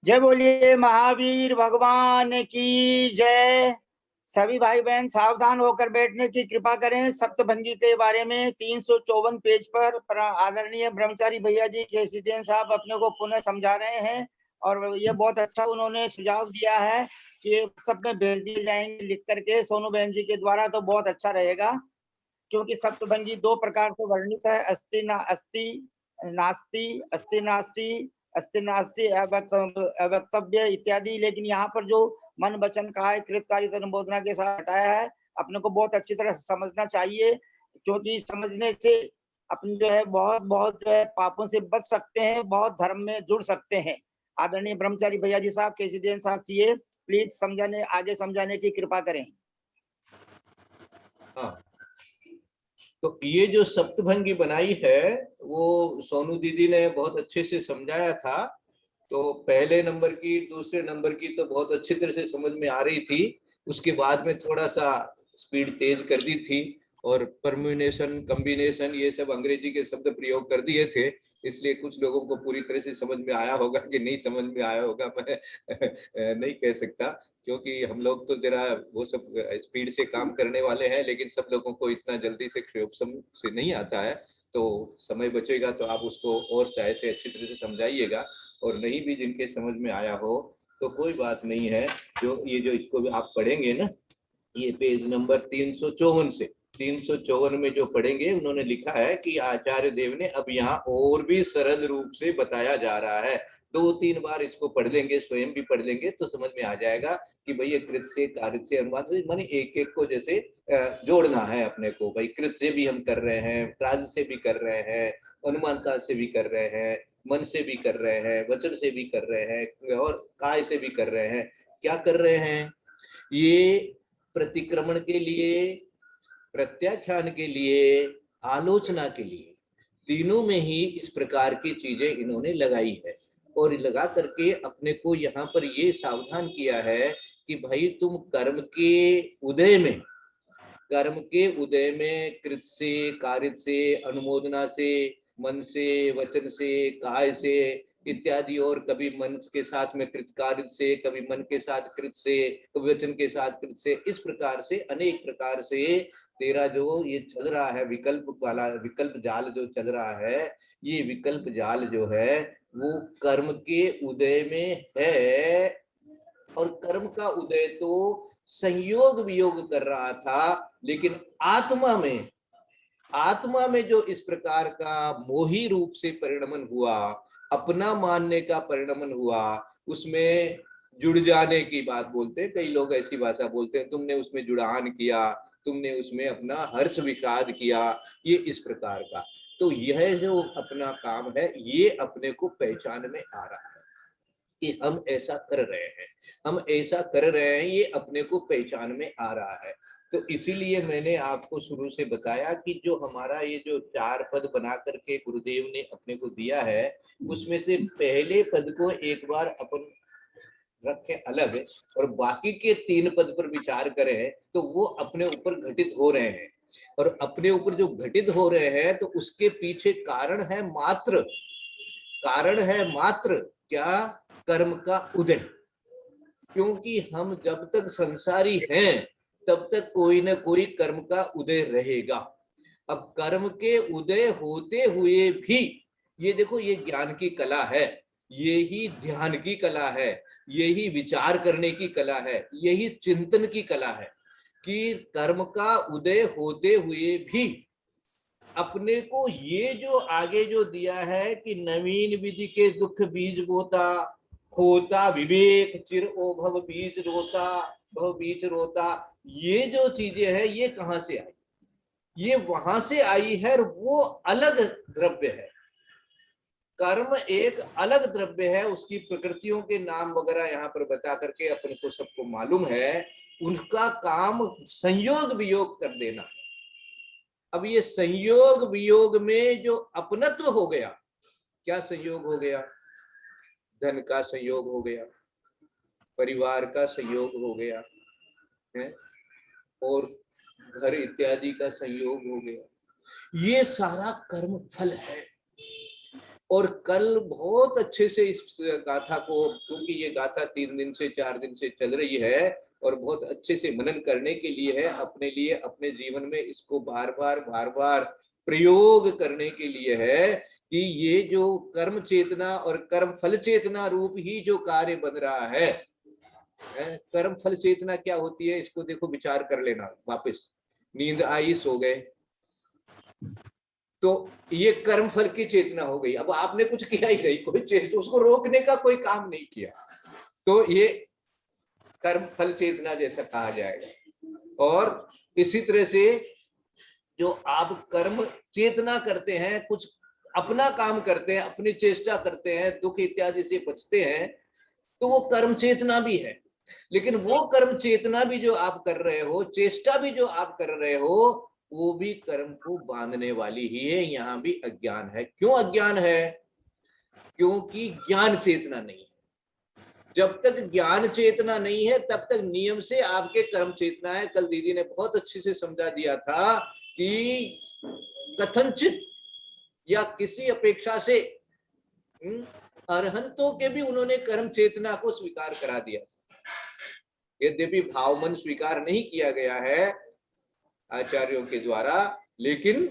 जय बोलिए महावीर भगवान की जय। सभी भाई बहन सावधान होकर बैठने की कृपा करें। सप्तभंगी के बारे में 354 पेज पर आदरणीय ब्रह्मचारी भैया जी केसीदेन साहब अपने को पुनः समझा रहे हैं और ये बहुत अच्छा उन्होंने सुझाव दिया है कि सब में भेज दिए जाएंगे लिख करके सोनू बहन जी के द्वारा, तो बहुत अच्छा रहेगा। क्योंकि सप्तभंगी दो प्रकार से वर्णित है, अस्ति ना अस्ति नास्ति, अस्ति नास्ति, अस्ति नास्ति अवक्तव्य इत्यादि। लेकिन यहाँ पर जो मन वचन कहा है कृतकार्य अनुमोदना के साथ हटाया है, अपने को बहुत अच्छी तरह समझना चाहिए। क्योंकि समझने से अपन जो है बहुत बहुत जो है पापों से बच सकते हैं, बहुत धर्म में जुड़ सकते हैं। आदरणीय ब्रह्मचारी भैया जी साहब केसीदेन साहब सीए प्लीज समझाने आगे समझाने की कृपा करें। हाँ, तो ये जो सप्तभंगी बनाई है वो सोनू दीदी ने बहुत अच्छे से समझाया था। तो पहले नंबर की दूसरे नंबर की तो बहुत अच्छी तरह से समझ में आ रही थी। उसके बाद में थोड़ा सा स्पीड तेज कर दी थी और परम्यूटेशन कॉम्बिनेशन ये सब अंग्रेजी के शब्द प्रयोग कर दिए थे, इसलिए कुछ लोगों को पूरी तरह से समझ में आया होगा कि नहीं समझ में आया होगा मैं नहीं कह सकता, क्योंकि हम लोग तो जरा वो सब स्पीड से काम करने वाले हैं, लेकिन सब लोगों को इतना जल्दी से से नहीं आता है। तो समय बचेगा तो आप उसको और चाहे से अच्छी तरह से समझाइएगा, और नहीं भी जिनके समझ में आया हो तो कोई बात नहीं है। जो ये जो इसको भी आप पढ़ेंगे ना, ये पेज नंबर 354 से 354 में जो पढ़ेंगे, उन्होंने लिखा है कि आचार्य देव ने अब यहाँ और भी सरल रूप से बताया जा रहा है। 2-3 बार इसको पढ़ लेंगे, स्वयं भी पढ़ लेंगे तो समझ में आ जाएगा कि भाई ये कृत से कार्य से अनुमान से माने एक एक को जैसे जोड़ना है अपने को। भाई कृत से भी हम कर रहे हैं, कार्य से भी कर रहे हैं, अनुमानता से भी कर रहे हैं, मन से भी कर रहे हैं, वचन से भी कर रहे हैं और काय से भी कर रहे हैं। क्या कर रहे हैं? ये प्रतिक्रमण के लिए, प्रत्याख्यान के लिए, आलोचना के लिए, तीनों में ही इस प्रकार की चीजें इन्होंने लगाई है। और लगा करके अपने को यहाँ पर ये सावधान किया है कि भाई तुम कर्म के उदय में, कर्म के उदय में कृत से, कारित से, अनुमोदना से, मन से, वचन से, काय से इत्यादि, और कभी मन के साथ में कृत कार्य से, कभी मन के साथ कृत से, कभी वचन के साथ कृत से, इस प्रकार से अनेक प्रकार से तेरा जो ये चल रहा है विकल्प वाला, विकल्प जाल जो चल रहा है, ये विकल्प जाल जो है वो कर्म के उदय में है। और कर्म का उदय तो संयोग वियोग कर रहा था, लेकिन आत्मा में, आत्मा में जो इस प्रकार का मोही रूप से परिणमन हुआ, अपना मानने का परिणमन हुआ, उसमें जुड़ जाने की बात बोलते हैं, कई लोग ऐसी भाषा बोलते हैं, तुमने उसमें जुड़ान किया, तुमने उसमें अपना हर्ष विषाद किया, ये इस प्रकार का। तो यह जो अपना काम है ये अपने को पहचान में आ रहा है कि हम ऐसा कर रहे हैं, हम ऐसा कर रहे हैं, ये अपने को पहचान में आ रहा है। तो इसीलिए मैंने आपको शुरू से बताया कि जो हमारा ये जो 4 पद बना करके गुरुदेव ने अपने को दिया है, उसमें से पहले पद को एक बार अपन रखें अलग, और बाकी के 3 पद पर विचार करें तो वो अपने ऊपर घटित हो रहे हैं। और अपने ऊपर जो घटित हो रहे हैं तो उसके पीछे कारण है मात्र, कारण है मात्र क्या? कर्म का उदय। क्योंकि हम जब तक संसारी हैं तब तक कोई ना कोई कर्म का उदय रहेगा। अब कर्म के उदय होते हुए भी ये देखो, ये ज्ञान की कला है, यही ध्यान की कला है, यही विचार करने की कला है, यही चिंतन की कला है कि कर्म का उदय होते हुए भी अपने को ये जो आगे जो दिया है कि नवीन विधि के दुख बीज बोता, होता विवेक चिर ओ भव बीज रोता, भव बीज रोता, ये जो चीजें हैं ये कहां से आई? ये वहां से आई है, वो अलग द्रव्य है। कर्म एक अलग द्रव्य है, उसकी प्रकृतियों के नाम वगैरह यहाँ पर बता करके अपन को सबको मालूम है, उनका काम संयोग वियोग कर देना। अब ये संयोग वियोग में जो अपनत्व हो गया, क्या संयोग हो गया? धन का संयोग हो गया, परिवार का संयोग हो गया है, और घर इत्यादि का संयोग हो गया। ये सारा कर्म फल है। और कल बहुत अच्छे से इस गाथा को, क्योंकि ये गाथा 3 दिन से 4 दिन से चल रही है और बहुत अच्छे से मनन करने के लिए है, अपने लिए, अपने जीवन में इसको बार बार प्रयोग करने के लिए है कि ये जो कर्म चेतना और कर्म फल चेतना रूप ही जो कार्य बन रहा है, कर्म फल चेतना क्या होती है इसको देखो, विचार कर लेना वापस। नींद आई, सो गए, तो ये कर्म फल की चेतना हो गई। अब आपने कुछ किया ही नहीं, कोई चेष्टा, उसको रोकने का कोई काम नहीं किया, तो ये कर्म फल चेतना जैसा कहा जाएगा। और इसी तरह से जो आप कर्म चेतना करते हैं, कुछ अपना काम करते हैं, अपनी चेष्टा करते हैं, दुख इत्यादि से बचते हैं, तो वो कर्म चेतना भी है। लेकिन वो कर्म चेतना भी जो आप कर रहे हो, चेष्टा भी जो आप कर रहे हो, वो भी कर्म को बांधने वाली ही है। यहां भी अज्ञान है। क्यों अज्ञान है? क्योंकि ज्ञान चेतना नहीं है। जब तक ज्ञान चेतना नहीं है तब तक नियम से आपके कर्म चेतना है। कल दीदी ने बहुत अच्छे से समझा दिया था कि कथनचित या किसी अपेक्षा से अरहंतों के भी उन्होंने कर्म चेतना को स्वीकार करा दिया था। यद्यपि भावमन स्वीकार नहीं किया गया है आचार्यों के द्वारा, लेकिन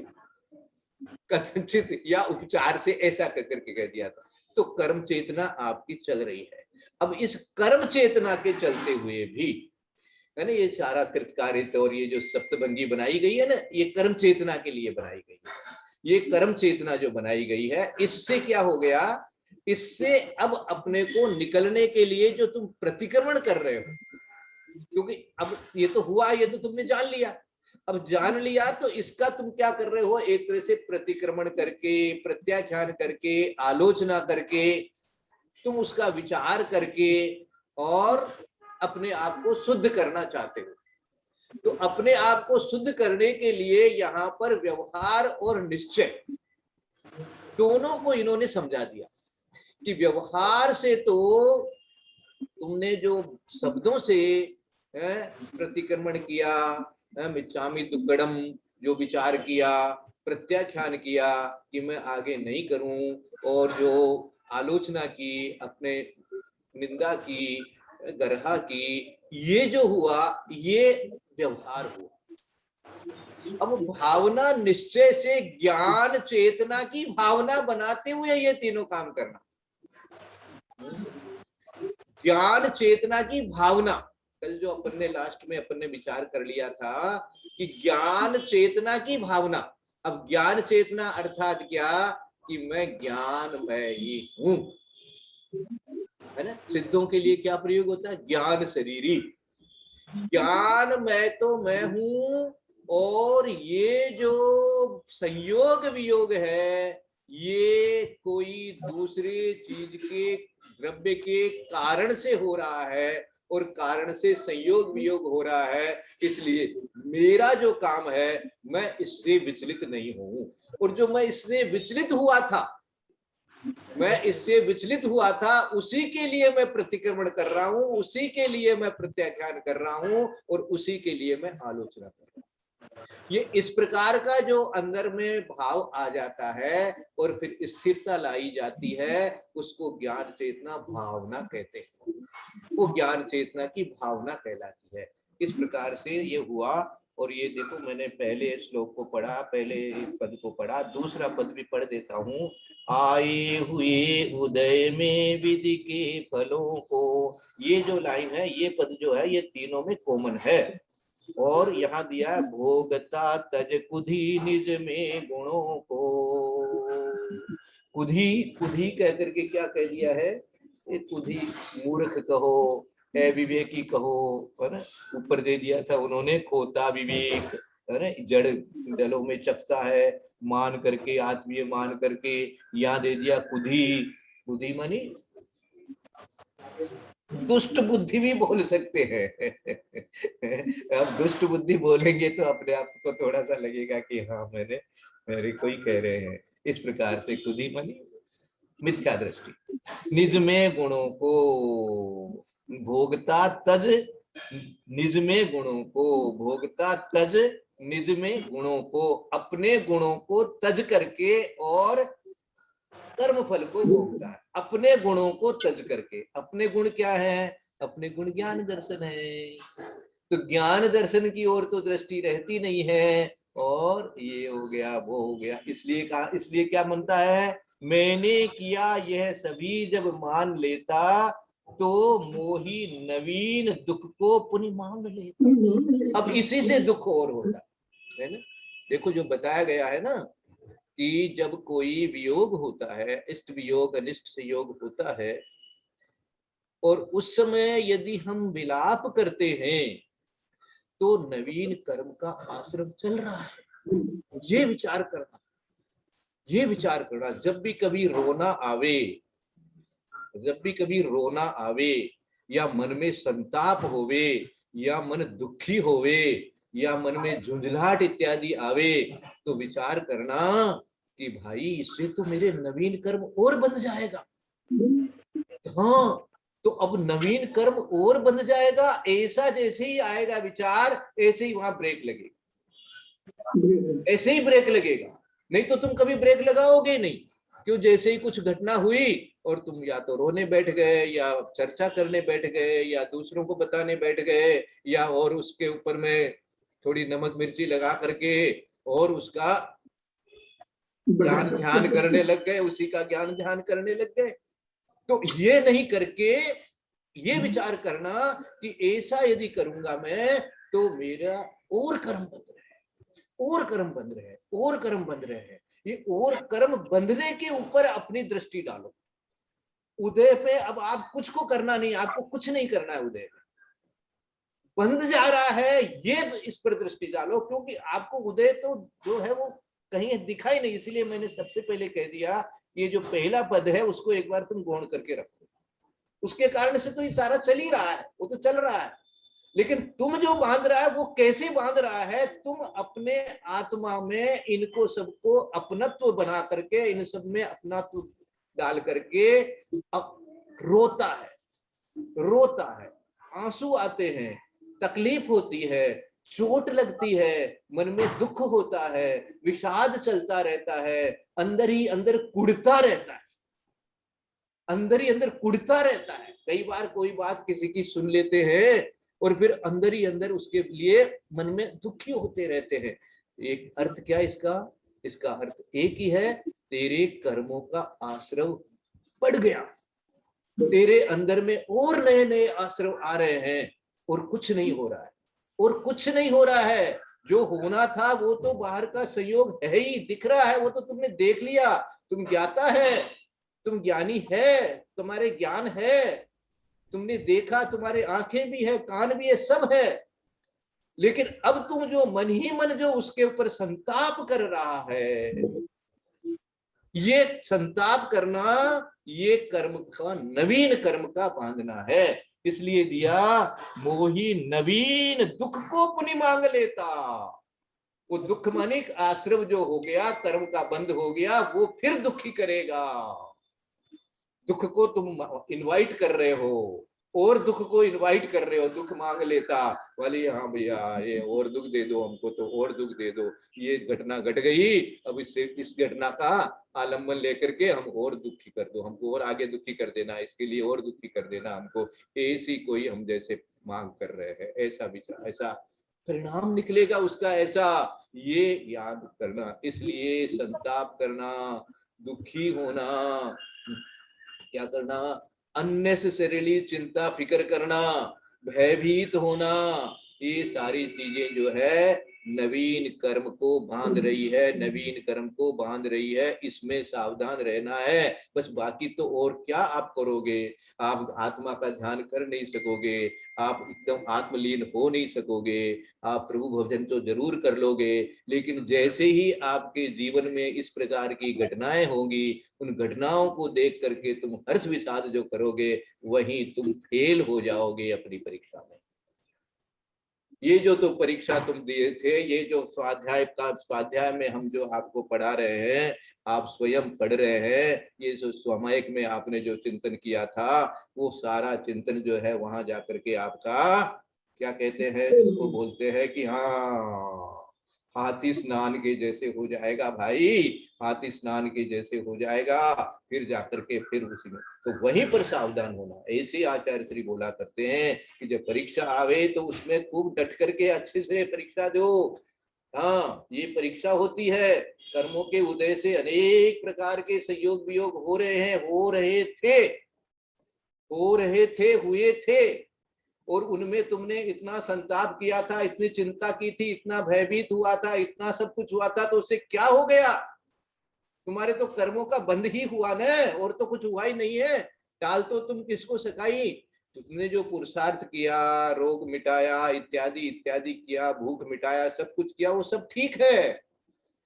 कथनचित या उपचार से ऐसा करके कह दिया था। तो कर्म चेतना आपकी चल रही है। अब इस कर्म चेतना के चलते हुए भी है ना, ये सारा कृतकारित और ये जो सप्तभंगी बनाई गई है ना, ये कर्म चेतना के लिए बनाई गई है। ये कर्म चेतना जो बनाई गई है, इससे क्या हो गया, इससे अब अपने को निकलने के लिए जो तुम प्रतिक्रमण कर रहे हो, क्योंकि अब ये तो हुआ, ये तो तुमने जान लिया, अब जान लिया तो इसका तुम क्या कर रहे हो, एक तरह से प्रतिक्रमण करके, प्रत्याख्यान करके, आलोचना करके, तुम उसका विचार करके और अपने आप को शुद्ध करना चाहते हो। तो अपने आप को शुद्ध करने के लिए यहां पर व्यवहार और निश्चय दोनों को इन्होंने समझा दिया कि व्यवहार से तो तुमने जो शब्दों से प्रतिक्रमण किया, मिच्छामि दुक्कडम जो विचार किया, प्रत्याख्यान किया कि मैं आगे नहीं करूं, और जो आलोचना की, अपने निंदा की, गर्हा की, ये जो हुआ ये व्यवहार हुआ। अब भावना निश्चय से ज्ञान चेतना की भावना बनाते हुए ये तीनों काम करना। ज्ञान चेतना की भावना, कल जो अपन ने लास्ट में अपन ने विचार कर लिया था कि ज्ञान चेतना की भावना। अब ज्ञान चेतना अर्थात क्या, कि मैं ज्ञानमय ही हूं, है ना। सिद्धों के लिए क्या प्रयोग होता है, ज्ञान शरीरी। ज्ञान मैं तो मैं हूं, और ये जो संयोग वियोग है ये कोई दूसरे चीज के, द्रव्य के कारण से हो रहा है, और कारण से संयोग वियोग हो रहा है, इसलिए मेरा जो काम है मैं इससे विचलित नहीं हूं। और जो मैं इससे विचलित हुआ था, मैं इससे विचलित हुआ था, उसी के लिए मैं प्रतिक्रमण कर रहा हूं, उसी के लिए मैं प्रत्याख्यान कर रहा हूं, और उसी के लिए मैं आलोचना कर रहा हूं। ये इस प्रकार का जो अंदर में भाव आ जाता है और फिर स्थिरता लाई जाती है, उसको ज्ञान चेतना भावना कहते हैं। वो ज्ञान चेतना की भावना कहलाती है। इस प्रकार से ये हुआ। और ये देखो, मैंने पहले श्लोक को पढ़ा, पहले पद को पढ़ा, दूसरा पद भी पढ़ देता हूँ। आए हुए उदय में विधि के फलों को, ये जो लाइन है, ये पद जो है, ये तीनों में कॉमन है। और यहाँ दिया है, भोगता तज कुधी निज में गुणों को। कुधी, कुधी कह करके क्या कह दिया है, ये कुधी मूर्ख कहो, अविवेकी कहो, है ना। ऊपर दे दिया था उन्होंने खोता विवेक, है ना, जड़ डलों में चकता है मान करके, आत्मीय मान करके। यहाँ दे दिया कुधी, कुधी मानी दुष्ट बुद्धि भी बोल सकते हैं। अब दुष्ट बुद्धि बोलेंगे तो अपने आप को थोड़ा सा लगेगा कि हाँ मेरे कोई कह रहे हैं। इस प्रकार से कुधी मानी मिथ्या दृष्टि। निज में गुणों को, भोगता तज निज में गुणों को, भोगता तज निज में गुणों को, अपने गुणों को तज करके और कर्म फल को भोगता है अपने गुणों को तज करके। अपने गुण क्या है? अपने गुण ज्ञान दर्शन है। तो ज्ञान दर्शन की ओर तो दृष्टि रहती नहीं है, और ये हो गया वो हो गया। इसलिए कहा, इसलिए क्या मानता है? मैंने किया यह सभी जब मान लेता, तो मोही नवीन दुख को पुनः मांग लेता। अब इसी से दुख और होता है ना। देखो जो बताया गया है ना, कि जब कोई वियोग होता है, इष्ट वियोग अनिष्ट संयोग होता है, और उस समय यदि हम विलाप करते हैं, तो नवीन कर्म का आश्रम चल रहा है। ये विचार करना, ये विचार करना। जब भी कभी रोना आवे, जब भी कभी रोना आवे, या मन में संताप होवे, या मन दुखी होवे, या मन में झुंझलाहट इत्यादि आवे, तो विचार करना कि भाई इससे तो मेरे नवीन कर्म और बंध जाएगा। हाँ, तो अब नवीन कर्म और बंध जाएगा, ऐसा जैसे ही आएगा विचार, ऐसे ही वहां ब्रेक लगेगा, ऐसे ही ब्रेक लगेगा। नहीं तो तुम कभी ब्रेक लगाओगे नहीं। क्यों? जैसे ही कुछ घटना हुई और तुम या तो रोने बैठ गए, या चर्चा करने बैठ गए, या दूसरों को बताने बैठ गए, या और उसके ऊपर में थोड़ी नमक मिर्ची लगा करके और उसका ज्ञान ध्यान करने लग गए, उसी का ज्ञान ध्यान करने लग गए। तो ये नहीं करके ये विचार करना कि ऐसा यदि करूंगा मैं, तो मेरा और कर्म बंध रहे हैं, और कर्म बंध रहे हैं, और कर्म बंध रहे हैं। ये और कर्म बंधने के ऊपर अपनी दृष्टि डालो। उदय पे अब आप कुछ को करना नहीं, आपको कुछ नहीं करना है। उदय बंध जा रहा है, ये इस पर दृष्टि डालो, क्योंकि आपको उदय तो जो है वो कहीं दिखाई नहीं। इसलिए मैंने सबसे पहले कह दिया, ये जो पहला पद है उसको एक बार तुम गौण करके रखो। उसके कारण से तो ये सारा चल ही रहा है, वो तो चल रहा है। लेकिन तुम जो बांध रहा है वो कैसे बांध रहा है? तुम अपने आत्मा में इनको सबको अपनत्व बना करके, इन सब में अपनात्व डाल करके अब रोता है, रोता है, आंसू आते हैं, तकलीफ होती है, चोट लगती है, मन में दुख होता है, विषाद चलता रहता है, अंदर ही अंदर कुढ़ता रहता है, अंदर ही अंदर कुढ़ता रहता है। कई बार कोई बात किसी की सुन लेते हैं और फिर अंदर ही अंदर उसके लिए मन में दुखी होते रहते हैं। एक अर्थ क्या इसका? इसका अर्थ एक ही है, तेरे कर्मों का आश्रव बढ़ गया, तेरे अंदर में और नए नए आश्रव आ रहे हैं, और कुछ नहीं हो रहा है, और कुछ नहीं हो रहा है। जो होना था वो तो बाहर का संयोग है ही, दिख रहा है, वो तो तुमने देख लिया, तुम ज्ञाता है, तुम ज्ञानी है, तुम्हारे ज्ञान है, तुमने देखा, तुम्हारे आंखें भी है, कान भी है, सब है। लेकिन अब तुम जो मन ही मन जो उसके ऊपर संताप कर रहा है, ये संताप करना, ये कर्म का, नवीन कर्म का बांधना है। इसलिए दिया, मोही नवीन दुख को पुनि मांग लेता। वो दुख मानिक आश्रव जो हो गया, कर्म का बंद हो गया, वो फिर दुखी करेगा। दुख को तुम इनवाइट कर रहे हो, और दुख को इनवाइट कर रहे हो, दुख मांग लेता वाली, हाँ भैया ये और दुख दे दो हमको, तो और दुख दे दो, ये घटना घट गई, अब इससे इस घटना का आलम्बन लेकर के हम और दुखी कर दो, हमको और आगे दुखी कर देना, इसके लिए और दुखी कर देना हमको, ऐसी कोई हम जैसे मांग कर रहे हैं, ऐसा विचार, ऐसा परिणाम निकलेगा उसका, ऐसा ये याद करना। इसलिए संताप करना, दुखी होना, क्या करना, अननेसेसरीली चिंता फिक्र करना, भयभीत होना, ये सारी चीजें जो है नवीन कर्म को बांध रही है, नवीन कर्म को बांध रही है। इसमें सावधान रहना है बस। बाकी तो और क्या आप करोगे? आप आत्मा का ध्यान कर नहीं सकोगे, आप एकदम आत्मलीन हो नहीं सकोगे। आप प्रभु भजन तो जरूर कर लोगे, लेकिन जैसे ही आपके जीवन में इस प्रकार की घटनाएं होंगी, उन घटनाओं को देख करके तुम हर्ष विषाद जो करोगे, वहीं तुम फेल हो जाओगे अपनी परीक्षा में। ये जो तो परीक्षा तुम दिए थे, ये जो स्वाध्याय में हम जो आपको पढ़ा रहे हैं, आप स्वयं पढ़ रहे हैं, ये जो स्वमायिक में आपने जो चिंतन किया था, वो सारा चिंतन जो है वहां जाकर के आपका क्या कहते हैं, जिसको बोलते हैं कि हाँ हाथी स्नान के जैसे हो जाएगा भाई, हाथी स्नान के जैसे हो जाएगा, फिर जाकर के फिर उसी में तो वहीं पर सावधान होना। ऐसे आचार्य श्री बोला करते हैं कि जब परीक्षा आवे तो उसमें खूब डट करके अच्छे से परीक्षा दो। हाँ, ये परीक्षा होती है। कर्मों के उदय से अनेक प्रकार के संयोग वियोग हो रहे हैं, हो रहे थे, हुए थे, और उनमें तुमने इतना संताप किया था, इतनी चिंता की थी, इतना भयभीत हुआ था, इतना सब कुछ हुआ था, तो उससे क्या हो गया? तुम्हारे तो कर्मों का बंद ही हुआ ना, और तो कुछ हुआ ही नहीं है। टाल तो तुम किसको सकाई? तुमने जो पुरुषार्थ किया, रोग मिटाया, इत्यादि इत्यादि किया, भूख मिटाया, सब कुछ किया, वो सब ठीक है,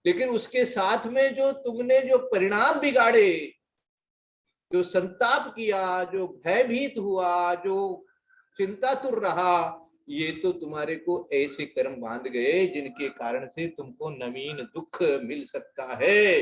लेकिन उसके साथ में जो तुमने जो परिणाम बिगाड़े, जो संताप किया, जो भयभीत हुआ, जो चिंतातुर रहा, ये तो तुम्हारे को ऐसे कर्म बांध गए जिनके कारण से तुमको नवीन दुख मिल सकता है।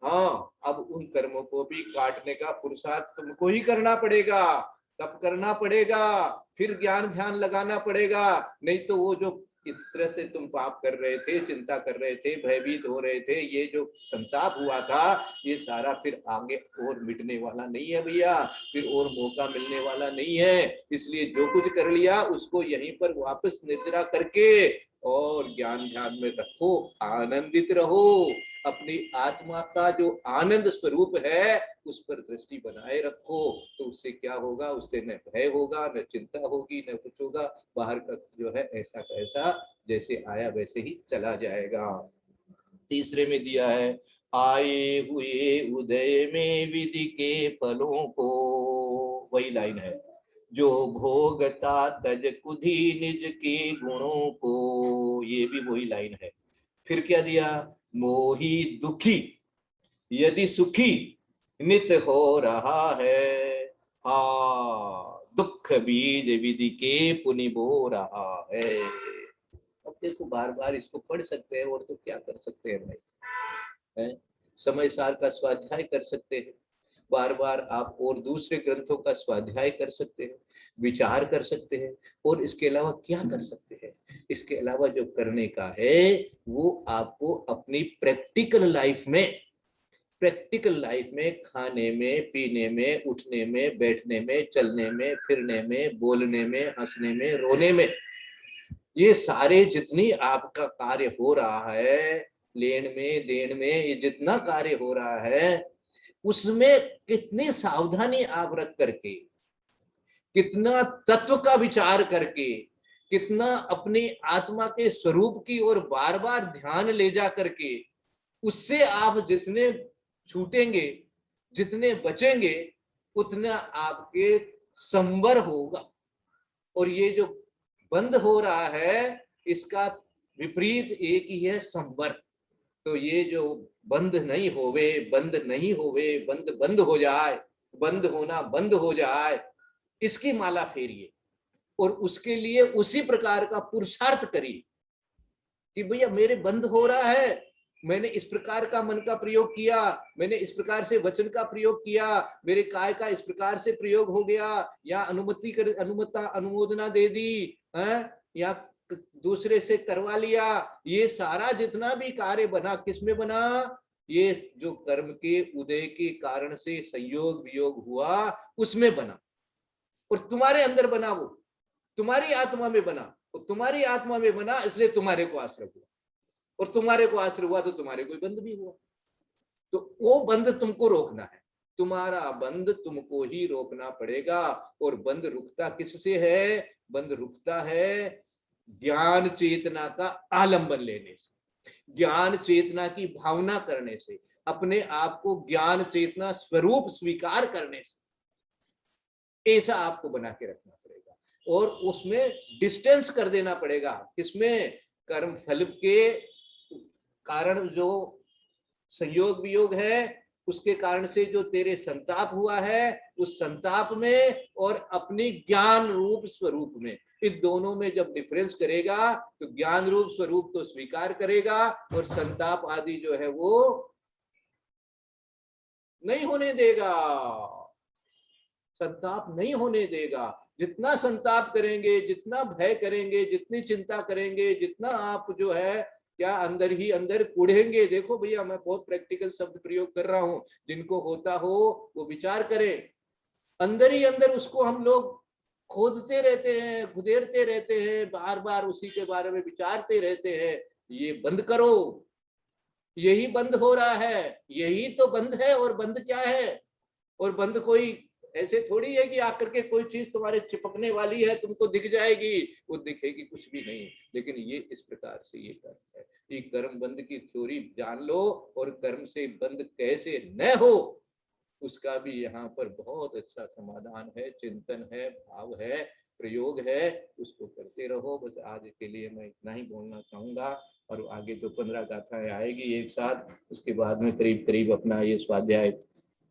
हाँ, अब उन कर्मों को भी काटने का पुरुषार्थ तुमको ही करना पड़ेगा, तब करना पड़ेगा, फिर ज्ञान ध्यान लगाना पड़ेगा। नहीं तो वो जो इस तरह से तुम पाप कर रहे थे, चिंता कर रहे थे, भयभीत हो रहे थे, ये जो संताप हुआ था, ये सारा फिर आगे और मिटने वाला नहीं है भैया, फिर और मौका मिलने वाला नहीं है। इसलिए जो कुछ कर लिया उसको यहीं पर वापस निर्जरा करके और ज्ञान ध्यान में रखो, आनंदित रहो। अपनी आत्मा का जो आनंद स्वरूप है उस पर दृष्टि बनाए रखो, तो उससे क्या होगा? उससे न भय होगा, न चिंता होगी, न कुछ होगा। बाहर का जो है ऐसा का ऐसा जैसे आया वैसे ही चला जाएगा। तीसरे में दिया है, आए हुए उदय में विधि के फलों को, वही लाइन है, जो भोगता तज कुधी निज के गुणों को, ये भी वही लाइन है। फिर क्या दिया? मोही दुखी यदि सुखी नित हो रहा है, हा दुख बीज विधि के पुनि बो रहा है। अब देखो, बार बार इसको पढ़ सकते हैं, और तो क्या कर सकते हैं भाई, है? समय सार का स्वाध्याय कर सकते हैं, बार बार आप और दूसरे ग्रंथों का स्वाध्याय कर सकते हैं, विचार कर सकते हैं, और इसके अलावा क्या कर सकते हैं? इसके अलावा जो करने का है वो आपको अपनी प्रैक्टिकल लाइफ में खाने में, पीने में, उठने में, बैठने में, चलने में, फिरने में, बोलने में, हंसने में, रोने में, ये सारे जितनी आपका कार्य हो रहा है, लेन में देन में, ये जितना कार्य हो रहा है, उसमें कितनी सावधानी आप रख करके, कितना तत्व का विचार करके, कितना अपनी आत्मा के स्वरूप की ओर बार बार ध्यान ले जा करके, उससे आप जितने छूटेंगे, जितने बचेंगे, उतना आपके संवर होगा। और ये जो बंद हो रहा है, इसका विपरीत एक ही है, संवर। तो ये जो बंद नहीं होवे, बंद बंद हो जाए, बंद होना बंद हो जाए, इसकी माला फेरिए, और उसके लिए उसी प्रकार का पुरुषार्थ करिए कि भैया मेरे बंद हो रहा है, मैंने इस प्रकार का मन का प्रयोग किया, मैंने इस प्रकार से वचन का प्रयोग किया, मेरे काय का इस प्रकार से प्रयोग हो गया, या अनुमोदना दे दी है, या दूसरे से करवा लिया, ये सारा जितना भी कार्य बना, किसमें बना? ये जो कर्म के उदय के कारण से संयोग वियोग हुआ उसमें बना, और तुम्हारे अंदर बना, वो तुम्हारी आत्मा में बना, और तुम्हारी आत्मा में बना, इसलिए तुम्हारे को आश्रय हुआ, और तुम्हारे को आश्रय हुआ तो तुम्हारे को बंद भी हुआ। तो वो बंद तुमको रोकना है, तुम्हारा बंद तुमको ही रोकना पड़ेगा। और बंद रुकता किससे है? बंद रुकता है ज्ञान चेतना का आलंबन लेने से, ज्ञान चेतना की भावना करने से, अपने आप को ज्ञान चेतना स्वरूप स्वीकार करने से, ऐसा आपको बना के रखना पड़ेगा। और उसमें डिस्टेंस कर देना पड़ेगा, किसमें? कर्म फल के कारण जो संयोग वियोग है, उसके कारण से जो तेरे संताप हुआ है, उस संताप में और अपनी ज्ञान रूप स्वरूप में, इन दोनों में जब डिफरेंस करेगा तो ज्ञान रूप स्वरूप तो स्वीकार करेगा, और संताप आदि जो है वो नहीं होने देगा, संताप नहीं होने देगा। जितना संताप करेंगे, जितना भय करेंगे, जितनी चिंता करेंगे, जितना आप जो है क्या अंदर ही अंदर कूढ़ेंगे। देखो भैया, मैं बहुत प्रैक्टिकल शब्द प्रयोग कर रहा हूँ, जिनको होता हो वो विचार करें। अंदर ही अंदर उसको हम लोग खोदते रहते हैं, गुदेड़ते रहते हैं, बार बार उसी के बारे में विचारते रहते हैं। ये बंद करो, यही बंद हो रहा है, यही तो बंद है। और बंद क्या है? और बंद कोई ऐसे थोड़ी है कि आकर के कोई चीज तुम्हारे चिपकने वाली है, तुमको दिख जाएगी, वो दिखेगी कुछ भी नहीं। लेकिन ये इस प्रकार से ये कर्म है। ये कर्म बंद की थ्योरी जान लो, और कर्म से बंद कैसे न हो उसका भी यहाँ पर बहुत अच्छा समाधान है, चिंतन है, भाव है, प्रयोग है। उसको करते रहो। बस आज के लिए मैं इतना ही बोलना चाहूंगा। और आगे तो 15 गाथाएं आएगी एक साथ, उसके बाद में करीब करीब अपना ये स्वाध्याय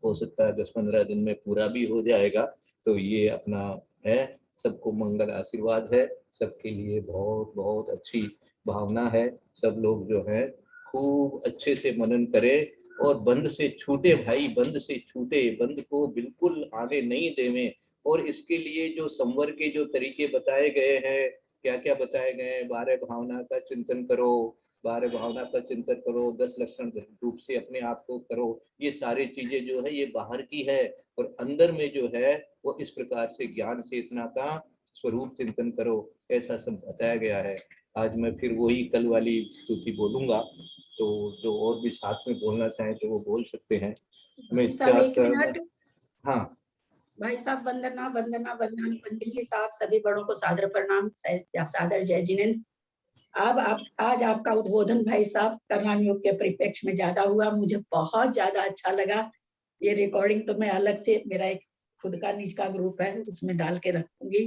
हो सकता है 10-15 दिन में पूरा भी हो जाएगा। तो ये अपना है। सबको मंगल आशीर्वाद है, सबके लिए बहुत बहुत अच्छी भावना है। सब लोग जो है खूब अच्छे से मनन करें, और बंद से छूटे भाई, बंद से छूटे, बंद को बिल्कुल आने नहीं देवें। और इसके लिए जो संवर के जो तरीके बताए गए हैं, क्या क्या बताए गए हैं, 12 भावना का चिंतन करो, 12 भावना का चिंतन करो, 10 लक्षण रूप से अपने आप को करो। ये सारी चीजें जो है ये बाहर की है, और अंदर में जो है वो इस प्रकार से ज्ञान चेतना का स्वरूप चिंतन करो, ऐसा सब बताया गया है। आज मैं फिर वही कल वाली स्तुति बोलूंगा, तो जो और भी साथ में बोलना चाहें तो वो बोल सकते हैं। मैं एक मिनट। हाँ भाई साहब, वंदना वंदना वंदना। पंडित जी साहब, सभी बड़ों को सादर प्रणाम, सादर जय जिनेन्द्र। अब आप आज आपका उद्बोधन भाई साहब कर्म योग के परिप्रेक्ष्य में ज्यादा हुआ, मुझे बहुत ज्यादा अच्छा लगा। ये रिकॉर्डिंग तो मैं अलग से, मेरा एक खुद का निज का ग्रुप है, उसमें डाल के रखूंगी।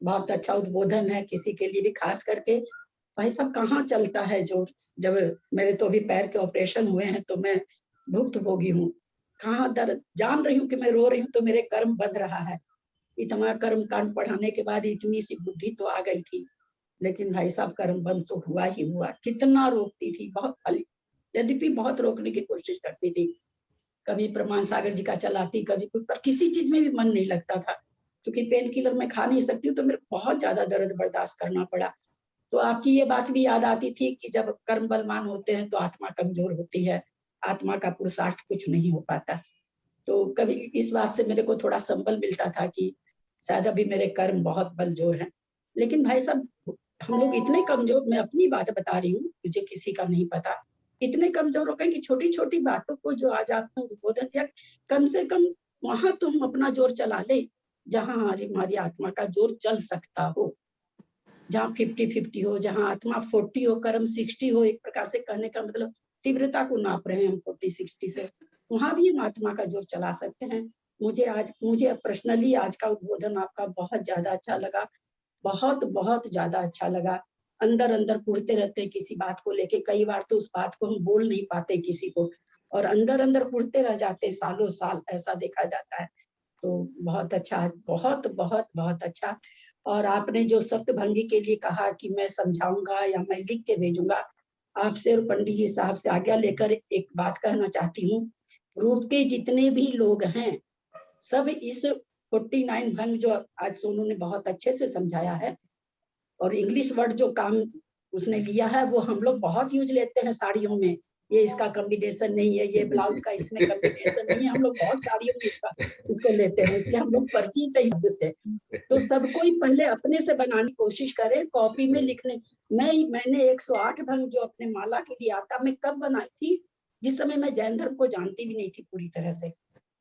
बहुत अच्छा उद्बोधन है, किसी के लिए भी खास करके। भाई साहब, कहाँ चलता है जो, जब मेरे तो भी पैर के ऑपरेशन हुए हैं तो मैं भुक्तभोगी हूँ। कहाँ दर्द, जान रही हूँ कि मैं रो रही हूँ तो मेरे कर्म बंध रहा है। इतना कर्म कांड पढ़ाने के बाद इतनी सी बुद्धि तो आ गई थी, लेकिन भाई साहब कर्म बंद तो हुआ ही हुआ। कितना रोकती थी, बहुत, यद्यपि बहुत रोकने की कोशिश करती थी। कभी प्रमाण सागर जी का चलाती, कभी कुछ, पर किसी चीज में भी मन नहीं लगता था, क्योंकि पेन किलर मैं खा नहीं सकती हूँ, तो मेरे बहुत ज्यादा दर्द बर्दाश्त करना पड़ा। तो आपकी ये बात भी याद आती थी कि जब कर्म बलवान होते हैं तो आत्मा कमजोर होती है, आत्मा का पुरुषार्थ कुछ नहीं हो पाता। तो कभी इस बात से मेरे को थोड़ा संबल मिलता था कि शायद अभी मेरे कर्म बहुत बलजोर हैं। लेकिन भाई साहब, हम लोग इतने कमजोर, मैं अपनी बात बता रही हूँ, मुझे किसी का नहीं पता, इतने कमजोर हो गए कि छोटी छोटी बातों को जो आज आपने उद्बोधन किया, कम से कम वहां तो हम अपना जोर चला ले जहां हमारी आत्मा का जोर चल सकता हो, जहाँ 50-50 हो, जहाँ आत्मा 40 हो, कर्म 60 हो। एक प्रकार से कहने का मतलब तीव्रता को नाप रहे हैं हम 40-60 से, वहां भी हम आत्मा का जोर चला सकते हैं। मुझे पर्सनली आज का उद्बोधन आपका बहुत ज्यादा अच्छा लगा, बहुत बहुत ज्यादा अच्छा लगा। अंदर अंदर कुढ़ते रहते हैं किसी बात को लेके, कई बार तो उस बात को हम बोल नहीं पाते किसी को, और अंदर अंदर कुढ़ते रह जाते हैं सालों साल, ऐसा देखा जाता है। तो बहुत अच्छा, बहुत बहुत बहुत अच्छा। और आपने जो सप्तभंगी के लिए कहा कि मैं समझाऊंगा या मैं लिख के भेजूंगा, आपसे और पंडित जी साहब से आज्ञा लेकर एक बात कहना चाहती हूँ। ग्रुप के जितने भी लोग हैं, सब इस 49 भंग जो आज सोनू ने बहुत अच्छे से समझाया है, और इंग्लिश वर्ड जो काम उसने लिया है वो हम लोग बहुत यूज लेते हैं साड़ियों में। ये इसका कॉम्बिनेशन नहीं है, ये ब्लाउज का इसमें कॉम्बिनेशन नहीं है, हम लोग बहुत साड़ियों में इसको लेते हैं, इसलिए हम लोग परिचित है शब्द से। तो सबको ही पहले अपने से बनाने की कोशिश करें, कॉपी में लिखने। मैंने 108 भंग जो अपने माला के लिए आता, मैं कब बनाई थी, जिस समय मैं जैन धर्म को जानती भी नहीं थी पूरी तरह से।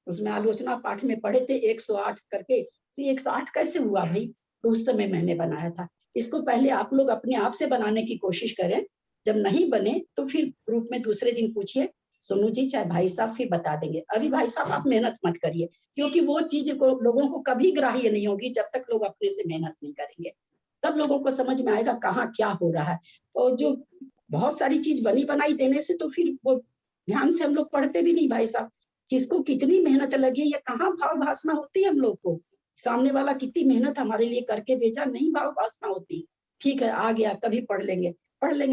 उसमें आलोचना पाठ में पढ़े थे 108 करके, तो 108 कैसे हुआ भाई, तो उस समय मैंने बनाया था। इसको पहले आप लोग अपने आप से बनाने की कोशिश करें, जब नहीं बने तो फिर ग्रुप में दूसरे दिन पूछिए सोनू जी, चाहे भाई साहब, फिर बता देंगे। अभी भाई साहब आप मेहनत मत करिए, क्योंकि वो चीज को लोगों को कभी ग्राह्य नहीं होगी जब तक लोग अपने से मेहनत नहीं करेंगे। तब लोगों को समझ में आएगा कहाँ क्या हो रहा है। और जो बहुत सारी चीज बनी बनाई देने से तो फिर वो ध्यान से हम लोग पढ़ते भी नहीं भाई साहब, किसको कितनी मेहनत लगी है, ये कहाँ भाव भासना होती है हम लोग को। सामने वाला कितनी मेहनत हमारे लिए करके भेजा, नहीं भाव भासना होती। ठीक है, आ गया, कभी पढ़ लेंगे,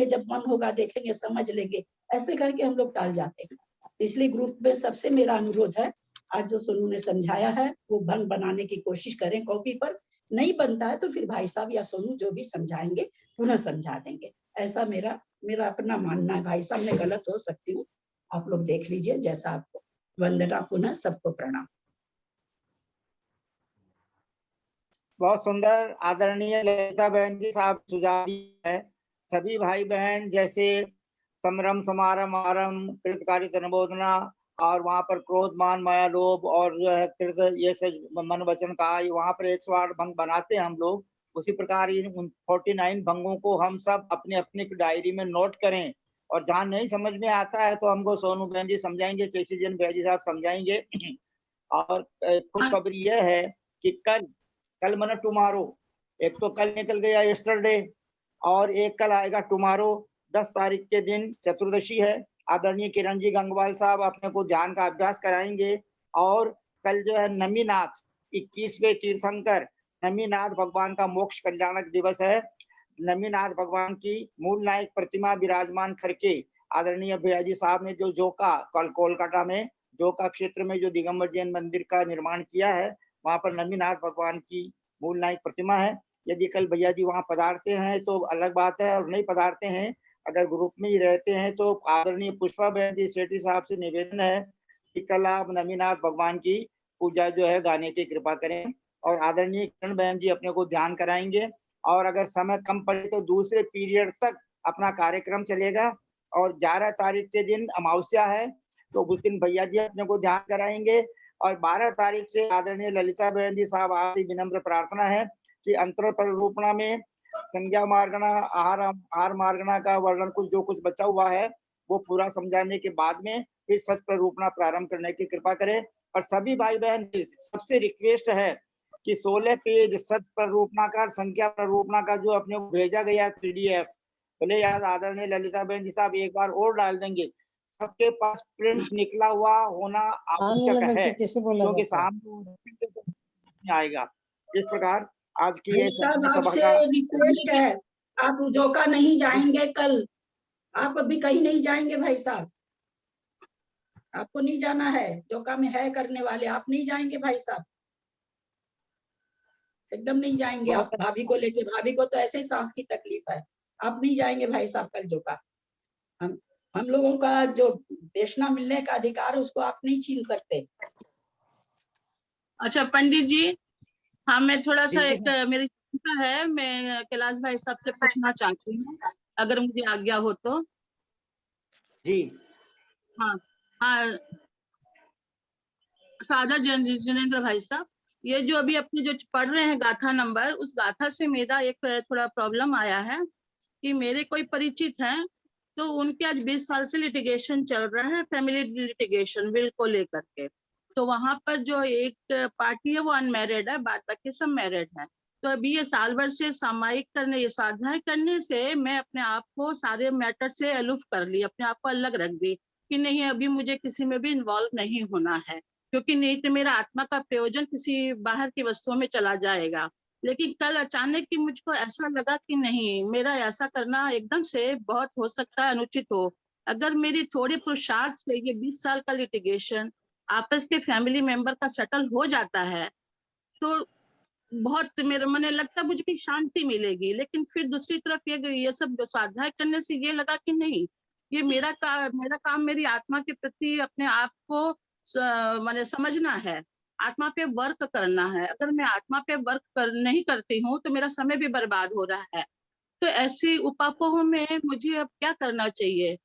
जब मन होगा देखेंगे, समझ लेंगे, ऐसे करके हम लोग टाल जाते हैं। तो इसलिए ग्रुप में सबसे मेरा अनुरोध है, आज जो सोनू ने समझाया है वो भंग बनाने की कोशिश करें कॉपी पर। नहीं बनता है तो फिर भाई साहब या सोनू जो भी समझाएंगे पुनः समझा देंगे, ऐसा मेरा मेरा अपना मानना है, भाई साहब मैं गलत हो सकती हूँ, आप लोग देख लीजिए जैसा आपको। वंदना पुनः, सबको प्रणाम। बहुत सुंदर आदरणीय ललिता बहन जी साहब सुझाव दिए है। सभी भाई बहन जैसे समरम समारम आरम कृतकारी तनबोधना और वहां पर क्रोध मान माया लोभ और जो है कृत ये से मन वचन का वहां पर 108 भंग बनाते हैं हम लोग, उसी प्रकार इन 49 भंगों को हम सब अपने अपने डायरी में नोट करें। और जहाँ नहीं समझ में आता है तो हमको सोनू बहन जी समझाएंगे, केसी जन बहन जी साहब समझाएंगे। और खुशखबरी यह है कि कल माना टुमारो, एक तो कल निकल गया यस्टरडे और एक कल आएगा टुमारो। 10 तारीख के दिन चतुर्दशी है। आदरणीय किरण जी गंगवाल साहब अपने को ध्यान का अभ्यास कराएंगे। और कल जो है नमीनाथ 21वें तीर्थंकर नमीनाथ भगवान का मोक्ष कल्याणक दिवस है। नमीनाथ भगवान की मूल नायक प्रतिमा विराजमान करके आदरणीय भैया जी साहब ने जो जोका कल कोलकाता में जोका क्षेत्र में जो दिगंबर जैन मंदिर का निर्माण किया है, वहां पर नमीनाथ भगवान की मूल नायक प्रतिमा है। यदि कल भैया जी वहां पधारते हैं तो अलग बात है, और नहीं पधारते हैं, अगर ग्रुप में ही रहते हैं तो आदरणीय पुष्पा बहन जी सेठी साहब से निवेदन है कि कल आप नमीनाथ भगवान की पूजा जो है गाने की कृपा करें। और आदरणीय किरण बहन जी अपने को ध्यान कराएंगे। और अगर समय कम पड़े तो दूसरे पीरियड तक अपना कार्यक्रम चलेगा। और 11 तारीख के दिन अमावस्या है तो उस दिन भैया जी अपने को ध्यान कराएंगे। और 12 तारीख से आदरणीय ललिता बहन जी साहब आपसे विनम्र प्रार्थना है कि अंतर परिरूपणा में संज्ञा मार्गणा आहार मार्गणा का वर्णन कुछ जो कुछ बचा हुआ है वो पूरा समझाने के बाद में फिर सत प्ररूपणा प्रारंभ करने की कृपा करें। और सभी भाई बहन सबसे रिक्वेस्ट है कि 16 पेज सत प्ररूपणा का संख्या प्ररूपणा का जो अपने को भेजा गया PDF, भले याद आदरणीय ललिता बहन जी साहब एक बार और डाल देंगे, सबके पास प्रिंट निकला हुआ होना आवश्यक है, क्योंकि सामने आएगा। इस प्रकार आज की ये साहब सभा आपसे का रिक्वेस्ट है, आप जोका नहीं जाएंगे कल, आप अभी कहीं नहीं जाएंगे भाई साहब, आपको नहीं जाना है, जोका में है करने वाले, आप नहीं जाएंगे भाई साहब, एकदम नहीं जाएंगे आप। भाभी को लेके, भाभी को तो ऐसे ही सांस की तकलीफ है, आप नहीं जाएंगे भाई साहब कल जोका। हम लोगों का जो देशना मिलने का अधिकार है उसको आप नहीं छीन सकते। अच्छा पंडित जी, हाँ मैं थोड़ा सा एक मेरी चिंता है, मैं कैलाश भाई साहब से पूछना चाहती हूँ, अगर मुझे आज्ञा हो तो। जी हाँ हाँ, सादा जिनेंद्र भाई साहब, ये जो अभी अपने जो पढ़ रहे हैं गाथा नंबर, उस गाथा से मेरा एक थोड़ा प्रॉब्लम आया है कि मेरे कोई परिचित हैं तो उनके आज 20 साल से लिटिगेशन चल रहा है, फैमिली लिटिगेशन विल को लेकर के। तो वहां पर जो एक पार्टी है वो अनमैरिड है, बाद बाकी सब मैरिड है। तो अभी ये साल भर से सामायिक करने, ये साधना करने से मैं अपने आप को सारे मैटर से अलूफ कर ली, अपने आप को अलग रख दी कि नहीं अभी मुझे किसी में भी इन्वॉल्व नहीं होना है, क्योंकि नहीं तो मेरा आत्मा का प्रयोजन किसी बाहर की वस्तुओं में चला जाएगा। लेकिन कल अचानक ही मुझको ऐसा लगा कि नहीं, मेरा ऐसा करना एकदम से बहुत हो सकता है अनुचित हो। अगर मेरी थोड़ी पुरुषार्थ से ये 20 साल का लिटिगेशन आपस के फैमिली मेंबर का सेटल हो जाता है तो बहुत मेरे मन लगता है मुझे शांति मिलेगी। लेकिन फिर दूसरी तरफ ये सब स्वाध्याय करने से ये लगा कि नहीं, ये मेरा काम मेरी आत्मा के प्रति अपने आप को मैंने समझना है, आत्मा पे वर्क करना है। अगर मैं आत्मा पे वर्क नहीं करती हूँ तो मेरा समय भी बर्बाद हो रहा है। तो ऐसी उपापोह में मुझे अब क्या करना चाहिए?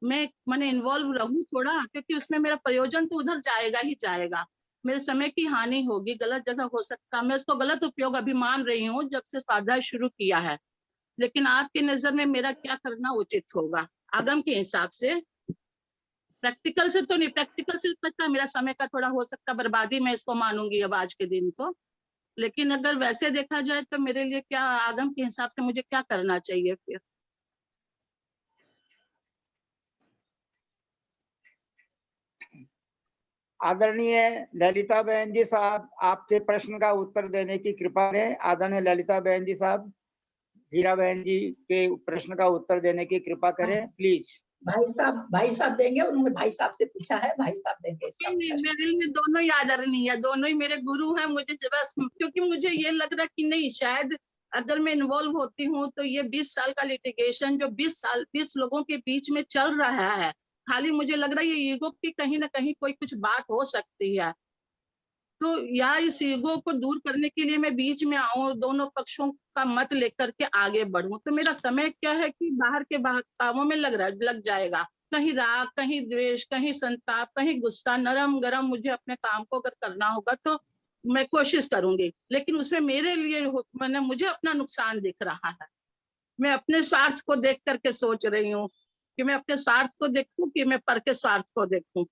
मैंने इन्वॉल्व रहूं थोड़ा, क्योंकि उसमें मेरा प्रयोजन तो उधर जाएगा ही जाएगा, मेरे समय की हानि होगी, गलत जगह हो सकता। मैं इसको गलत उपयोग अभी मान रही हूँ जब से स्वाध्याय शुरू किया है। लेकिन आपकी नजर में मेरा क्या करना उचित होगा आगम के हिसाब से? प्रैक्टिकल से तो नहीं, प्रैक्टिकल से पता मेरा समय का थोड़ा हो सकता बर्बादी, मैं इसको मानूंगी अब आज के दिन को। लेकिन अगर वैसे देखा जाए तो मेरे लिए क्या, आगम के हिसाब से मुझे क्या करना चाहिए फिर? आदरणीय ललिता बहन जी साहब आपके प्रश्न का उत्तर देने की कृपा करें। आदरणीय ललिता बहन जी साहब हीरा बहन जी के प्रश्न का उत्तर देने की कृपा करें प्लीज। भाई साहब देंगे, उन्होंने भाई साहब से पूछा है, भाई साहब देंगे। मेरे लिए दोनों ही आदरणीय है, दोनों ही मेरे गुरु हैं। मुझे बस क्योंकि मुझे ये लग रहा कि नहीं, शायद अगर मैं इन्वॉल्व होती हूँ तो ये 20 साल का लिटिगेशन जो 20 लोगों के बीच में चल रहा है, खाली मुझे लग रहा है ये ईगो की कहीं ना कहीं कोई कुछ बात हो सकती है। तो या इस ईगो को दूर करने के लिए मैं बीच में आऊं, दोनों पक्षों का मत लेकर के आगे बढ़ूं, तो मेरा समय क्या है कि बाहर कामों में लग जाएगा। कहीं राग, कहीं द्वेष, कहीं संताप, कहीं गुस्सा, नरम गरम मुझे अपने काम को अगर करना होगा तो मैं कोशिश करूंगी, लेकिन उसमें मेरे लिए मैंने मुझे अपना नुकसान दिख रहा है। मैं अपने स्वार्थ को देख करके सोच रही हूँ कि मैं अपने स्वार्थ को देखूं कि मैं पर के स्वार्थ को देखूं।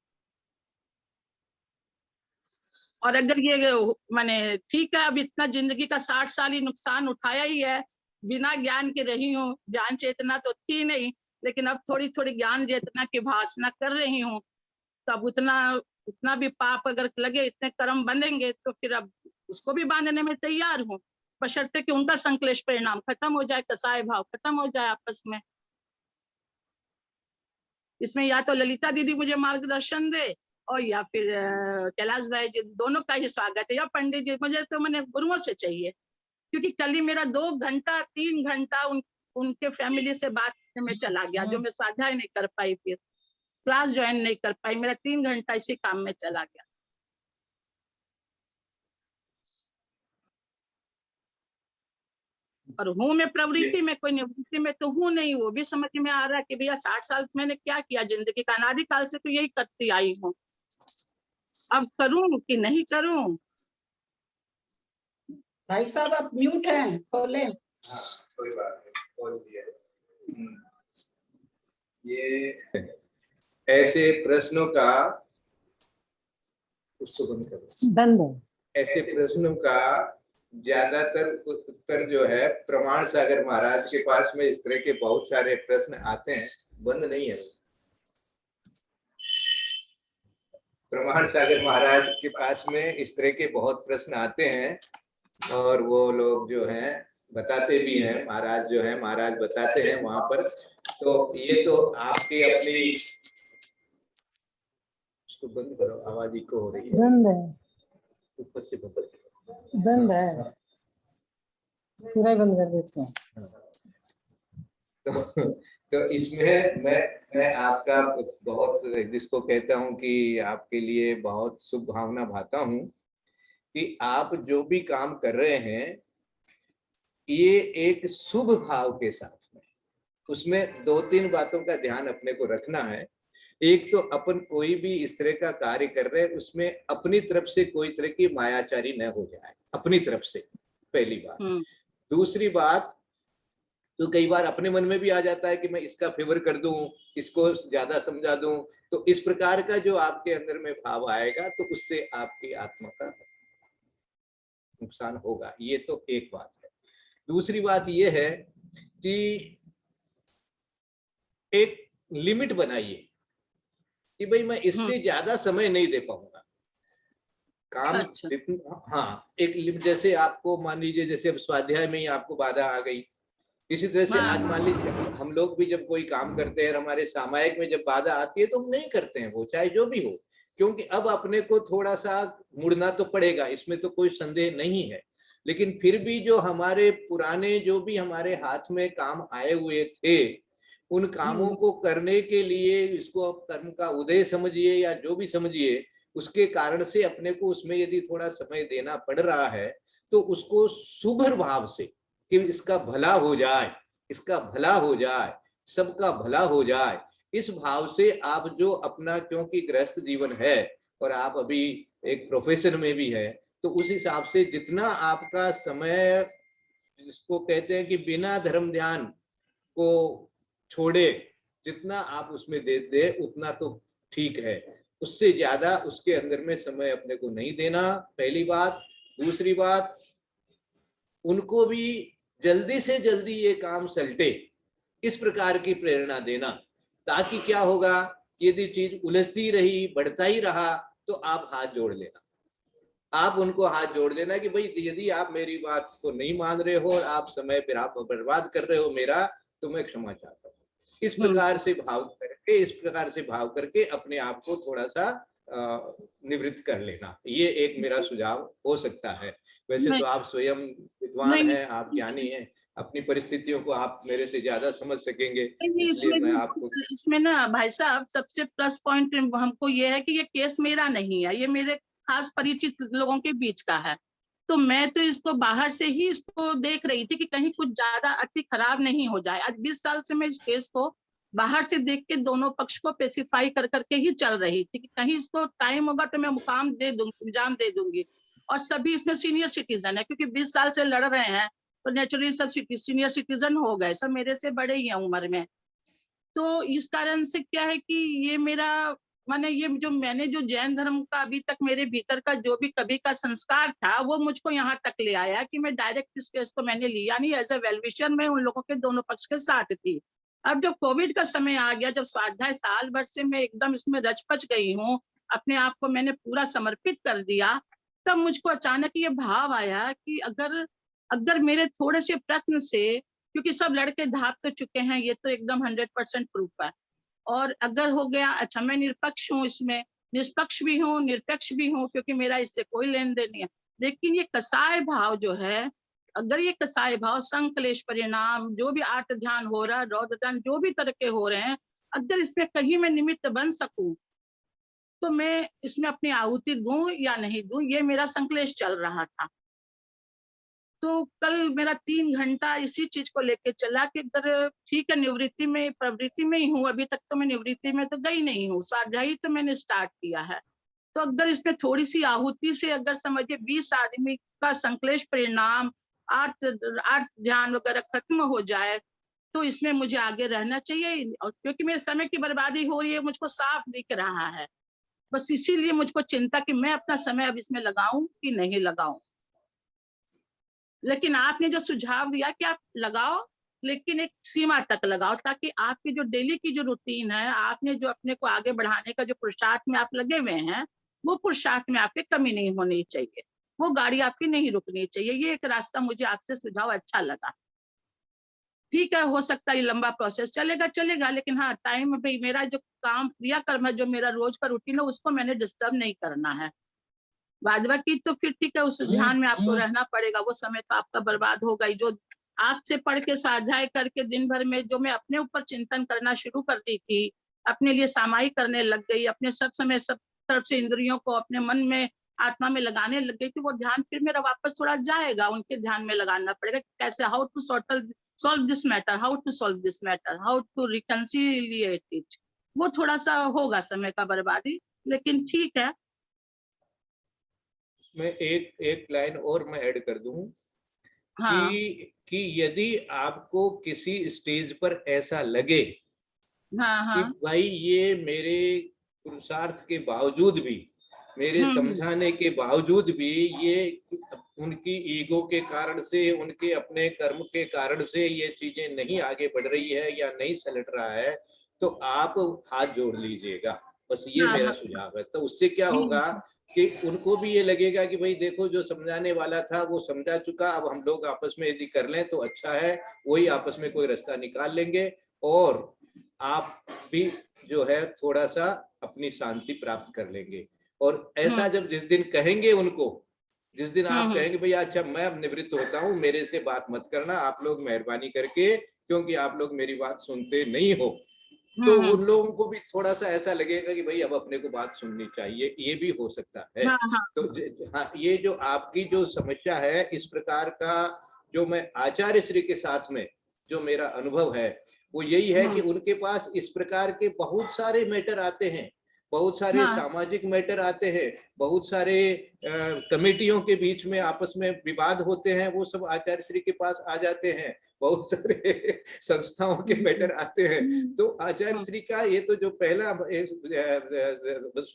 और अगर ये मैंने ठीक है, अब इतना जिंदगी का 60 साल ही नुकसान उठाया ही है, बिना ज्ञान के रही हूँ, ज्ञान चेतना तो थी नहीं, लेकिन अब थोड़ी थोड़ी ज्ञान चेतना की भाषना कर रही हूँ, तो अब उतना भी पाप अगर लगे, इतने कर्म बनेंगे तो फिर अब उसको भी बांधने में तैयार हूँ, बशर्ते कि उनका संकलेश परिणाम खत्म हो जाए, कसाय भाव खत्म हो जाए आपस में। इसमें या तो ललिता दीदी मुझे मार्गदर्शन दे और या फिर कैलाश भाई जी, दोनों का ही स्वागत है, या पंडित जी, मुझे तो मैंने गुरुओं से चाहिए, क्योंकि कल ही मेरा 2 घंटा 3 घंटा उनके फैमिली से बात करने में चला गया, जो मैं स्वाध्याय नहीं कर पाई, फिर क्लास ज्वाइन नहीं कर पाई, मेरा 3 घंटा इसी काम में चला गया। और हूँ मैं प्रवृत्ति में, कोई निवृत्ति में तो हूँ नहीं। वो भी समझ में आ रहा है कि भैया 60 साल मैंने क्या किया जिंदगी का, अनादिकाल से तो यही करती आई हूँ, अब करूं कि नहीं करूं। भाई साहब आप म्यूट हैं, खोले। कोई बात नहीं, खोल दिया। ये ऐसे प्रश्नों का, उसको बंद करो, बंद है। ऐसे प्रश्नों का ज्यादातर उत्तर जो है प्रमाण सागर महाराज के पास में इस तरह के बहुत सारे प्रश्न आते हैं, बंद नहीं है। प्रमाण सागर महाराज के पास में इस तरह के बहुत प्रश्न आते हैं और वो लोग जो हैं बताते भी हैं, महाराज जो है महाराज बताते हैं वहां पर। तो ये तो आपकी अपनी, उसको बंद करो, आवाज इको हो रही है। बंद है, ऊपर से बंद है, पूरा ही बंद कर देते हैं। तो इसमें मैं आपका बहुत, जिसको कहता हूं कि आपके लिए बहुत शुभ भावना भाता हूं कि आप जो भी काम कर रहे हैं ये एक शुभ भाव के साथ में, उसमें 2-3 बातों का ध्यान अपने को रखना है। एक तो अपन कोई भी इस तरह का कार्य कर रहे हैं उसमें अपनी तरफ से कोई तरह की मायाचारी न हो जाए, अपनी तरफ से, पहली बात। दूसरी बात, तो कई बार अपने मन में भी आ जाता है कि मैं इसका फेवर कर दूं, इसको ज्यादा समझा दूं, तो इस प्रकार का जो आपके अंदर में भाव आएगा तो उससे आपकी आत्मा का नुकसान होगा। ये तो एक बात है। दूसरी बात ये है कि एक लिमिट बनाइए कि भाई मैं इससे ज्यादा समय नहीं दे पाऊंगा काम। अच्छा। हाँ, एक लिमिट, जैसे आपको मान लीजिए जैसे अब स्वाध्याय में ही आपको बाधा आ गई, इसी तरह से आज मान लीजिए हम लोग भी जब कोई काम करते हैं, हमारे सामायिक में जब बाधा आती है तो हम नहीं करते हैं वो, चाहे जो भी हो, क्योंकि अब अपने को थोड़ा सा मुड़ना तो पड़ेगा, इसमें तो कोई संदेह नहीं है। लेकिन फिर भी जो हमारे पुराने जो भी हमारे हाथ में काम आए हुए थे, उन कामों को करने के लिए, इसको अब कर्म का उदय समझिए या जो भी समझिए, उसके कारण से अपने को उसमें यदि थोड़ा समय देना पड़ रहा है तो उसको शुभ भाव से कि इसका भला हो जाए, इसका भला हो जाए, सबका भला हो जाए, इस भाव से आप जो अपना, क्योंकि गृहस्थ जीवन है और आप अभी एक प्रोफेशन में भी है, तो उस हिसाब से जितना आपका समय, जिसको कहते हैं कि बिना धर्म ध्यान को छोड़े, जितना आप उसमें दे उतना तो ठीक है, उससे ज्यादा उसके अंदर में समय अपने को नहीं देना, पहली बात। दूसरी बात, उनको भी जल्दी से जल्दी ये काम सलटे, इस प्रकार की प्रेरणा देना, ताकि क्या होगा, यदि चीज उलझती रही, बढ़ता ही रहा, तो आप हाथ जोड़ लेना, आप उनको हाथ जोड़ देना कि भाई यदि आप मेरी बात को नहीं मान रहे हो और आप समय फिर आप बर्बाद कर रहे हो मेरा, तो मैं क्षमा चाहता हूँ। इस प्रकार से भाव करके, इस प्रकार से भाव करके अपने आप को थोड़ा सा निवृत्त कर लेना, ये एक मेरा सुझाव हो सकता है। वैसे नहीं तो आप स्वयं विद्वान नहीं हैं, आप ज्ञानी हैं, अपनी परिस्थितियों को आप मेरे से ज्यादा समझ सकेंगे, नहीं, इसलिए मैं आपको इसमें ना भाई साहब सबसे प्लस पॉइंट हमको ये है कि ये केस मेरा नहीं है, ये मेरे खास परिचित लोगों के बीच का है। तो मैं तो इसको बाहर से ही इसको देख रही थी कि कहीं कुछ ज्यादा अति खराब नहीं हो जाए। आज 20 साल से मैं इस केस को बाहर से देख के दोनों पक्ष को पेसिफाई कर करके ही चल रही थी कि कहीं इसको टाइम होगा तो मैं मुकाम दे दूंगी, इंजाम दे दूंगी। और सभी इसमें सीनियर सिटीजन है, क्योंकि 20 साल से लड़ रहे हैं तो नेचुरली सब सीनियर सिटीजन हो गए, सब मेरे से बड़े ही हैं उम्र में। तो इस कारण से क्या है कि ये मेरा माने ये जो मैंने जो जैन धर्म का अभी तक मेरे भीतर का जो भी कभी का संस्कार था वो मुझको यहाँ तक ले आया कि मैं डायरेक्ट इस केस को मैंने लिया नहीं। एज ए वेलविशर मैं उन लोगों के दोनों पक्ष के साथ थी। अब जब कोविड का समय आ गया, जब स्वाध्याय साल भर से मैं एकदम इसमें रचपच गई हूँ, अपने आप को मैंने पूरा समर्पित कर दिया, तब मुझको अचानक ये भाव आया कि अगर अगर मेरे थोड़े से प्रश्न से, क्योंकि सब लड़के धाप तो चुके हैं, ये तो एकदम 100% प्रूफ है। और अगर हो गया, अच्छा मैं निरपक्ष हूँ, इसमें निष्पक्ष भी हूँ निरपेक्ष भी हूँ, क्योंकि मेरा इससे कोई लेन देन नहीं है। लेकिन ये कसाय भाव जो है, अगर ये कसाय भाव संकलेश परिणाम जो भी आर्त ध्यान हो रहा है, रौद्र ध्यान जो भी तरह के हो रहे हैं, अगर इसमें कहीं मैं निमित्त बन सकूं तो मैं इसमें अपनी आहुति दूं या नहीं दूं, ये मेरा संकलेश चल रहा था। तो कल मेरा 3 घंटा इसी चीज को लेके चला कि अगर ठीक है निवृत्ति में प्रवृत्ति में ही हूँ, अभी तक तो मैं निवृत्ति में तो गई नहीं हूँ, स्वाध्याय तो मैंने स्टार्ट किया है। तो अगर इसमें थोड़ी सी आहुति से अगर समझिए 20 आदमी का संकलेश परिणाम आर्थ ध्यान वगैरह खत्म हो जाए तो इसमें मुझे आगे रहना चाहिए। और क्योंकि मेरे समय की बर्बादी हो रही है, मुझको साफ दिख रहा है। बस इसीलिए मुझको चिंता कि मैं अपना समय अब इसमें लगाऊं कि नहीं लगाऊं। लेकिन आपने जो सुझाव दिया कि आप लगाओ, लेकिन एक सीमा तक लगाओ, ताकि आपकी जो डेली की जो रूटीन है, आपने जो अपने को आगे बढ़ाने का जो पुरुषार्थ में आप लगे हुए हैं, वो पुरुषार्थ में आपके कमी नहीं होनी चाहिए, वो गाड़ी आपकी नहीं रुकनी चाहिए। ये एक रास्ता मुझे आपसे सुझाव अच्छा लगा। ठीक है, हो सकता है लंबा प्रोसेस चलेगा चलेगा, लेकिन हाँ टाइम पे मेरा जो काम क्रियाकर्म है, जो मेरा रोज का रूटीन है, उसको मैंने डिस्टर्ब नहीं करना है। बाद बाकी तो फिर ठीक है, उस ध्यान में आपको रहना पड़ेगा, वो समय तो आपका बर्बाद होगा ही। जो आपसे पढ़ के स्वाध्याय करके दिन भर में जो मैं अपने ऊपर चिंतन करना शुरू कर दी थी, अपने लिए सामायिक करने लग गई, अपने सब समय सब तरफ से इंद्रियों को अपने मन में आत्मा में लगाने लग गई, तो वो ध्यान फिर मेरा वापस थोड़ा जाएगा, उनके ध्यान में लगाना पड़ेगा कैसे, how to solve this matter, how to solve this matter, how to reconciliate it. वो थोड़ा सा होगा समय का बर्बादी, लेकिन ठीक है। मैं एक लाइन और मैं ऐड कर दूं हाँ कि यदि आपको किसी स्टेज पर ऐसा लगे हाँ कि हाँ भाई ये मेरे पुरुषार्थ के बावजूद भी, मेरे समझाने के बावजूद भी, ये उनकी ईगो के कारण से, उनके अपने कर्म के कारण से ये चीजें नहीं आगे बढ़ रही है या नहीं सलट रहा है, तो आप हाथ जोड़ लीजिएगा। बस ये हाँ मेरा हाँ सुझाव है। तो उससे क्या होगा कि उनको भी ये लगेगा कि भाई देखो, जो समझाने वाला था वो समझा चुका, अब हम लोग आपस में यदि कर लें तो अच्छा है, वही आपस में कोई रास्ता निकाल लेंगे, और आप भी जो है थोड़ा सा अपनी शांति प्राप्त कर लेंगे। और ऐसा जब जिस दिन कहेंगे उनको, जिस दिन आप कहेंगे भैया अच्छा मैं अब निवृत्त होता हूँ, मेरे से बात मत करना आप लोग मेहरबानी करके, क्योंकि आप लोग मेरी बात सुनते नहीं हो, तो उन लोगों को भी थोड़ा सा ऐसा लगेगा कि भाई अब अपने को बात सुननी चाहिए, ये भी हो सकता है। हाँ हाँ तो हाँ, ये जो आपकी जो समस्या है, इस प्रकार का जो मैं आचार्य श्री के साथ में जो मेरा अनुभव है वो यही है कि उनके पास इस प्रकार के बहुत सारे मैटर आते हैं, बहुत सारे सामाजिक मैटर आते हैं, बहुत सारे कमेटियों के बीच में आपस में विवाद होते हैं, वो सब आचार्य श्री के पास आ जाते हैं, बहुत सारे संस्थाओं के मैटर आते हैं। तो आचार्य श्री का ये तो जो पहला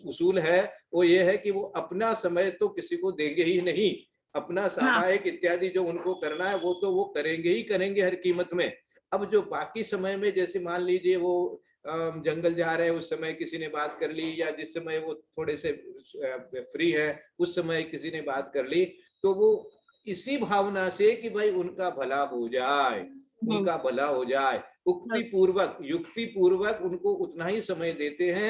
उसूल है वो ये है कि वो अपना समय तो किसी को देंगे ही नहीं, अपना सामायिक इत्यादि जो उनको करना है वो तो वो करेंगे ही करेंगे हर कीमत में। अब जो बाकी समय में, जैसे मान लीजिए वो जंगल जा रहे हैं, उस समय किसी ने बात कर ली, या जिस समय वो थोड़े से फ्री है उस समय किसी ने बात कर ली, तो वो इसी भावना से कि भाई उनका भला हो जाए, उनका भला हो जाए, युक्ति पूर्वक उनको उतना ही समय देते हैं